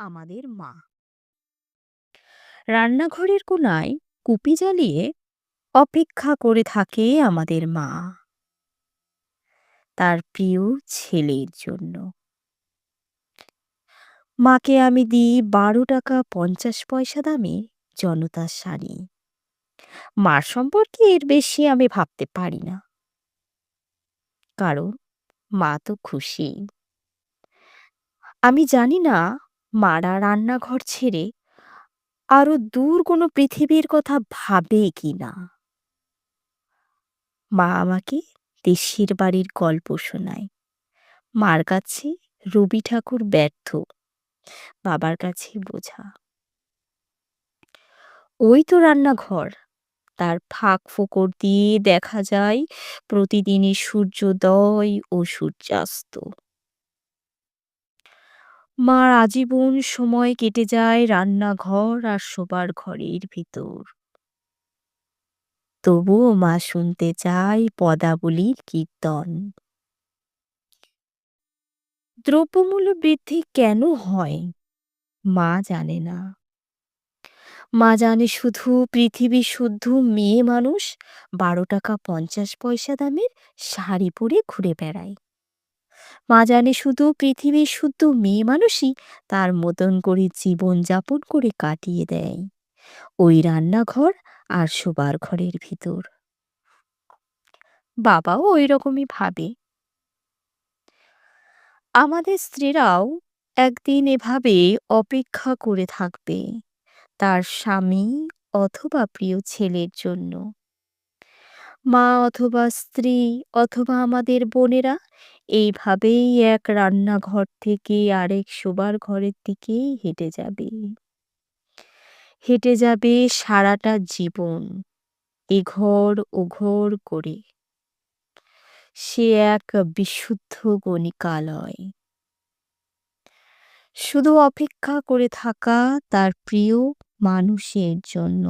আমাদের মা। রান্নাঘরের কোণায় কুপি জ্বালিয়ে অপেক্ষা করে থাকে আমাদের মা, তার প্রিয় ছেলের জন্য। মাকে আমি দিই 12 টাকা 50 পয়সা দামে জনতার শাড়ি। মার সম্পর্কে এর বেশি আমি ভাবতে পারি না, কারণ মা তো খুশি। আমি জানি না মারা রান্নাঘর ছেড়ে আরো দূর কোনো পৃথিবীর কথা ভাবে কিনা। মা আমাকে দেশের বাড়ির গল্প শোনায়। মার কাছে রবি ঠাকুর ব্যর্থ, বাবার কাছে বোঝা। ওই তো রান্নাঘর, তার ফাঁক ফোকর দিয়ে দেখা যায় প্রতিদিনই সূর্যোদয় ও সূর্যাস্ত। মার আজীবন সময় কেটে যায় রান্নাঘর আর শোবার ঘরের ভিতর। তবুও মা শুনতে চায় পদাবলীর কীর্তন। দ্রব্যমূল্য বৃদ্ধি কেন হয় মা জানে না। মা জানে শুধু পৃথিবী শুদ্ধ মেয়ে মানুষ 12 টাকা 50 পয়সা দামের শাড়ি পরে ঘুরে বেড়ায়। মা জানে শুধু পৃথিবীর শুদ্ধ মেয়ে মানুষই তার মতন করে জীবন যাপন করে কাটিয়ে দেয় ওই রান্নাঘর আর শোবার ঘরের ভিতর। বাবাও ওই রকমই ভাবে। আমাদের স্ত্রীরাও একদিন এভাবে অপেক্ষা করে থাকবে তার স্বামী অথবা প্রিয় ছেলের জন্য। মা অথবা স্ত্রী অথবা আমাদের বোনেরা এইভাবেই এক রান্নাঘর থেকে আরেক শোবার ঘরের দিকে হেঁটে যাবে। হেঁটে যাবে সারাটা জীবন, এঘর ওঘর করে। সে এক বিশুদ্ধ গণিকালয়, শুধু অপেক্ষা করে থাকা তার প্রিয় মানুষের জন্য।